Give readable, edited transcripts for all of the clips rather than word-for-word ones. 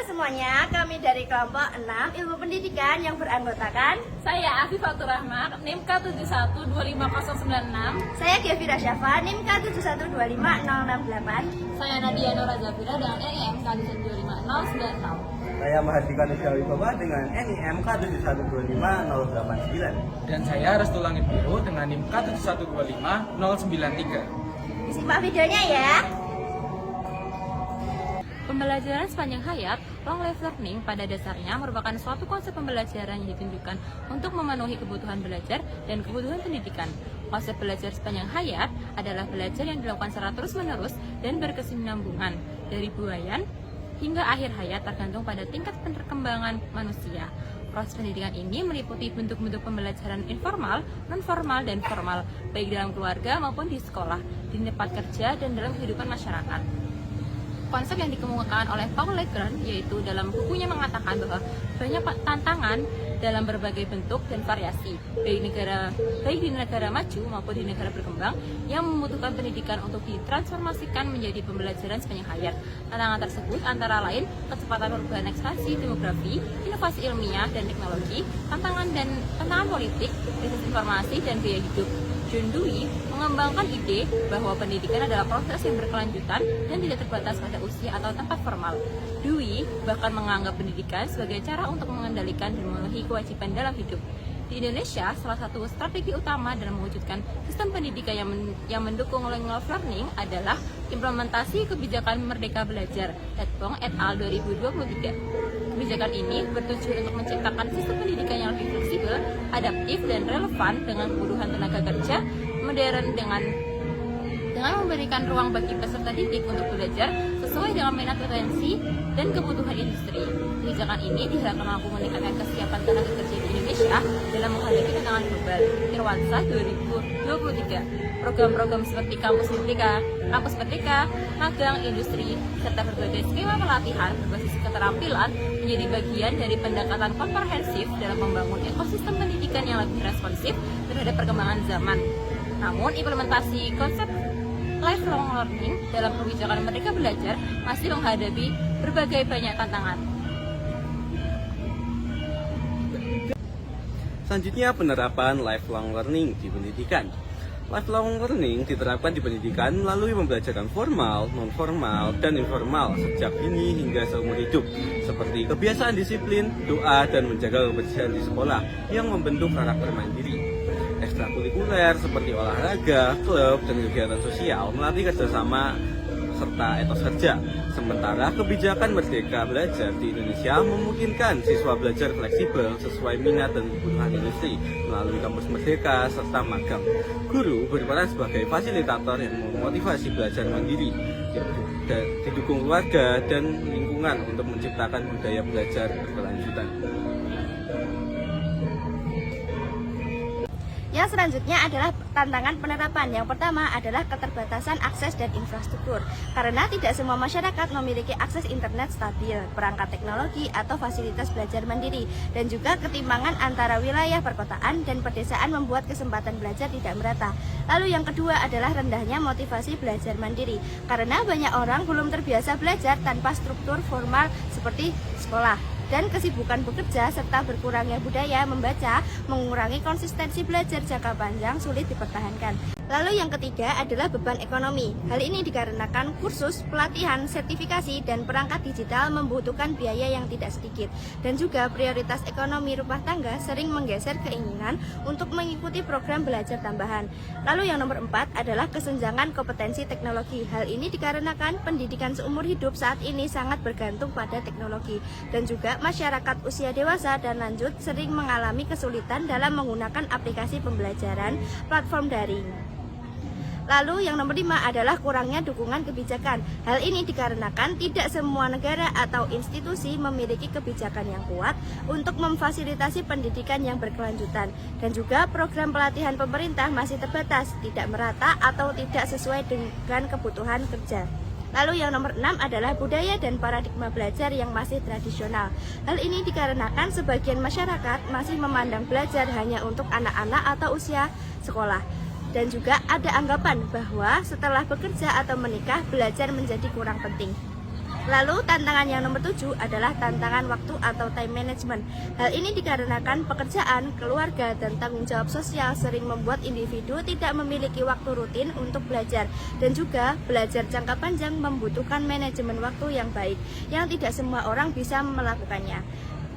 semuanya, kami dari kelompok 6 Ilmu Pendidikan yang beranggotakan Saya Afifatur Rahmat, NIM K7125096. saya Gevira Syafa, NIM K7125068. Saya Nadia Nora Zafira dengan NIM K7259090. Saya Mahardika Nusyawi Baba dengan NIM K7125089. Dan saya Restu Langit Biru dengan NIM K7125093. Disimak videonya ya. Pembelajaran sepanjang hayat, long life learning pada dasarnya merupakan suatu konsep pembelajaran yang ditunjukkan untuk memenuhi kebutuhan belajar dan kebutuhan pendidikan. Konsep belajar sepanjang hayat adalah belajar yang dilakukan secara terus-menerus dan berkesinambungan dari buayan hingga akhir hayat tergantung pada tingkat perkembangan manusia. Proses pendidikan ini meliputi bentuk-bentuk pembelajaran informal, non-formal, dan formal, baik dalam keluarga maupun di sekolah, di tempat kerja, dan dalam kehidupan masyarakat. Konsep yang dikemukakan oleh Paul Lekern yaitu dalam bukunya mengatakan bahwa banyak tantangan dalam berbagai bentuk dan variasi baik di negara maju maupun di negara berkembang yang membutuhkan pendidikan untuk ditransformasikan menjadi pembelajaran sepanjang hayat. Tantangan tersebut antara lain kecepatan perubahan ekspansi demografi, inovasi ilmiah dan teknologi, tantangan politik, krisis informasi dan gaya hidup. John Dewey mengembangkan ide bahwa pendidikan adalah proses yang berkelanjutan dan tidak terbatas pada usia atau tempat formal. Dewey bahkan menganggap pendidikan sebagai cara untuk mengendalikan dan memenuhi kewajiban dalam hidup. Di Indonesia, salah satu strategi utama dalam mewujudkan sistem pendidikan yang mendukung lifelong learning adalah implementasi kebijakan Merdeka Belajar (Etbong et al. 2023). Kebijakan ini bertujuan untuk menciptakan sistem pendidikan yang lebih fleksibel, adaptif, dan relevan dengan kebutuhan tenaga kerja modern dengan memberikan ruang bagi peserta didik untuk belajar sesuai dengan minat potensi dan kebutuhan industri. Kebijakan ini diharapkan mampu meningkatkan kesiapan tenaga kerja di Indonesia dalam menghadapi tantangan global Irwansa 2023. Program-program seperti Kampus Merdeka, magang industri, serta berbagai skema pelatihan berbasis keterampilan menjadi bagian dari pendekatan komprehensif dalam membangun ekosistem pendidikan yang lebih responsif terhadap perkembangan zaman. Namun, implementasi konsep lifelong learning dalam kebijakan Merdeka Belajar masih menghadapi berbagai banyak tantangan. Selanjutnya, penerapan lifelong learning di pendidikan. Lifelong learning diterapkan di pendidikan melalui pembelajaran formal, non-formal, dan informal sejak dini hingga seumur hidup, seperti kebiasaan disiplin, doa, dan menjaga kebersihan di sekolah yang membentuk karakter mandiri. Ekstrakurikuler seperti olahraga, klub, dan kegiatan sosial melatih kerjasama serta etos kerja. Sementara kebijakan Merdeka Belajar di Indonesia memungkinkan siswa belajar fleksibel sesuai minat dan kebutuhan industri melalui kampus Merdeka serta magang. Guru berperan sebagai fasilitator yang memotivasi belajar mandiri, didukung keluarga dan lingkungan untuk menciptakan budaya belajar berkelanjutan. Yang selanjutnya adalah tantangan penerapan. Yang pertama adalah keterbatasan akses dan infrastruktur. Karena tidak semua masyarakat memiliki akses internet stabil, perangkat teknologi, atau fasilitas belajar mandiri. Dan juga ketimpangan antara wilayah perkotaan dan pedesaan membuat kesempatan belajar tidak merata. Lalu yang kedua adalah rendahnya motivasi belajar mandiri. Karena banyak orang belum terbiasa belajar tanpa struktur formal seperti sekolah. Dan kesibukan bekerja serta berkurangnya budaya membaca mengurangi konsistensi belajar jangka panjang sulit dipertahankan. Lalu yang ketiga adalah beban ekonomi. Hal ini dikarenakan kursus, pelatihan, sertifikasi, dan perangkat digital membutuhkan biaya yang tidak sedikit. Dan juga prioritas ekonomi rumah tangga sering menggeser keinginan untuk mengikuti program belajar tambahan. Lalu yang nomor 4 adalah kesenjangan kompetensi teknologi. Hal ini dikarenakan pendidikan seumur hidup saat ini sangat bergantung pada teknologi. Dan juga masyarakat usia dewasa dan lanjut sering mengalami kesulitan dalam menggunakan aplikasi pembelajaran platform daring. Lalu yang nomor 5 adalah kurangnya dukungan kebijakan. Hal ini dikarenakan tidak semua negara atau institusi memiliki kebijakan yang kuat untuk memfasilitasi pendidikan yang berkelanjutan. Dan juga program pelatihan pemerintah masih terbatas, tidak merata atau tidak sesuai dengan kebutuhan kerja. Lalu yang nomor 6 adalah budaya dan paradigma belajar yang masih tradisional. Hal ini dikarenakan sebagian masyarakat masih memandang belajar hanya untuk anak-anak atau usia sekolah. Dan juga ada anggapan bahwa setelah bekerja atau menikah, belajar menjadi kurang penting. Lalu tantangan yang nomor 7 adalah tantangan waktu atau time management. Hal ini dikarenakan pekerjaan, keluarga, dan tanggung jawab sosial sering membuat individu tidak memiliki waktu rutin untuk belajar. Dan juga belajar jangka panjang membutuhkan manajemen waktu yang baik, yang tidak semua orang bisa melakukannya.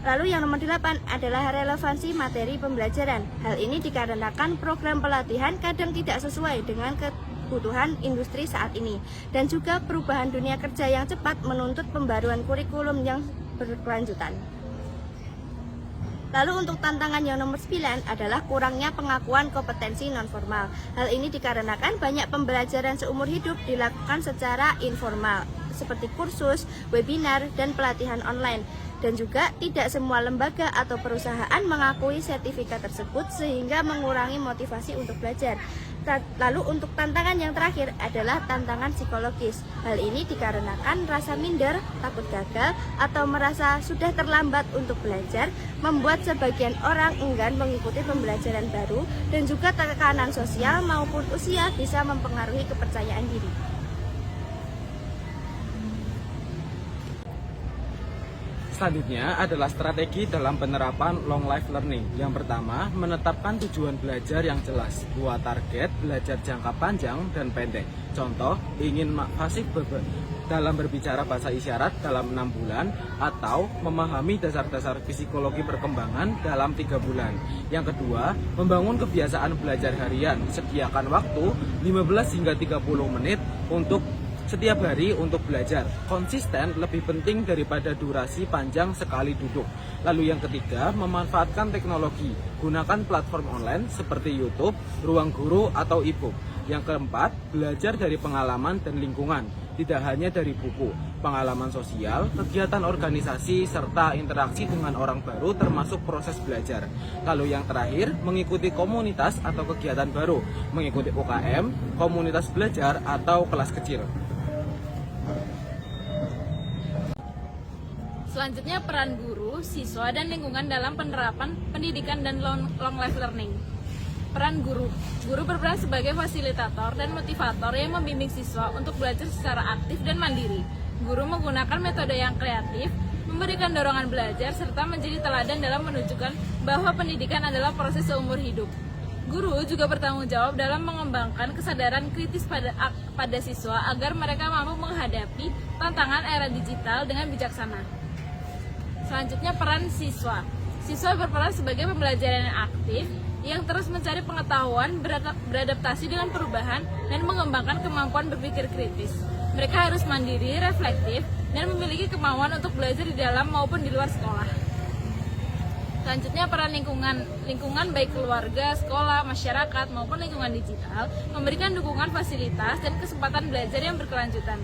Lalu yang nomor 8 adalah relevansi materi pembelajaran. Hal ini dikarenakan program pelatihan kadang tidak sesuai dengan kebutuhan industri saat ini, dan juga perubahan dunia kerja yang cepat menuntut pembaruan kurikulum yang berkelanjutan. Lalu untuk tantangan yang nomor 9 adalah kurangnya pengakuan kompetensi nonformal. Hal ini dikarenakan banyak pembelajaran seumur hidup dilakukan secara informal, seperti kursus, webinar, dan pelatihan online. Dan juga tidak semua lembaga atau perusahaan mengakui sertifikat tersebut sehingga mengurangi motivasi untuk belajar. Lalu untuk tantangan yang terakhir adalah tantangan psikologis. Hal ini dikarenakan rasa minder, takut gagal, atau merasa sudah terlambat untuk belajar, membuat sebagian orang enggan mengikuti pembelajaran baru, dan juga tekanan sosial maupun usia bisa mempengaruhi kepercayaan diri. Selanjutnya adalah strategi dalam penerapan long life learning. Yang pertama, menetapkan tujuan belajar yang jelas. Buat target belajar jangka panjang dan pendek. Contoh, ingin fasih dalam berbicara bahasa isyarat dalam 6 bulan, atau memahami dasar-dasar psikologi perkembangan dalam 3 bulan. Yang kedua, membangun kebiasaan belajar harian. Sediakan waktu 15 hingga 30 menit untuk setiap hari untuk belajar. Konsisten lebih penting daripada durasi panjang sekali duduk. Lalu yang ketiga, memanfaatkan teknologi. Gunakan platform online seperti YouTube, Ruang Guru, atau e-book. Yang keempat, belajar dari pengalaman dan lingkungan, tidak hanya dari buku. Pengalaman sosial, kegiatan organisasi, serta interaksi dengan orang baru termasuk proses belajar. Lalu yang terakhir, mengikuti komunitas atau kegiatan baru, mengikuti UKM, komunitas belajar, atau kelas kecil. Selanjutnya peran guru, siswa, dan lingkungan dalam penerapan pendidikan dan long life learning. Peran guru. Guru berperan sebagai fasilitator dan motivator yang membimbing siswa untuk belajar secara aktif dan mandiri. Guru menggunakan metode yang kreatif, memberikan dorongan belajar, serta menjadi teladan dalam menunjukkan bahwa pendidikan adalah proses seumur hidup. Guru juga bertanggung jawab dalam mengembangkan kesadaran kritis pada siswa agar mereka mampu menghadapi tantangan era digital dengan bijaksana. Selanjutnya peran siswa. Siswa berperan sebagai pembelajaran yang aktif yang terus mencari pengetahuan, beradaptasi dengan perubahan, dan mengembangkan kemampuan berpikir kritis. Mereka harus mandiri, reflektif, dan memiliki kemauan untuk belajar di dalam maupun di luar sekolah. Selanjutnya peran lingkungan. Lingkungan baik keluarga, sekolah, masyarakat, maupun lingkungan digital memberikan dukungan fasilitas dan kesempatan belajar yang berkelanjutan.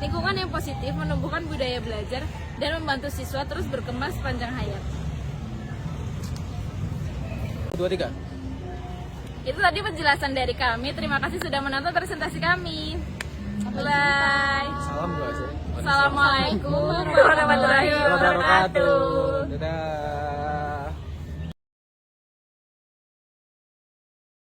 Lingkungan yang positif menumbuhkan budaya belajar dan membantu siswa terus berkembang sepanjang hayat. 2, 3. Itu tadi penjelasan dari kami. Terima kasih sudah menonton presentasi kami. Bye. Salam doa aja. Assalamualaikum warahmatullahi wabarakatuh.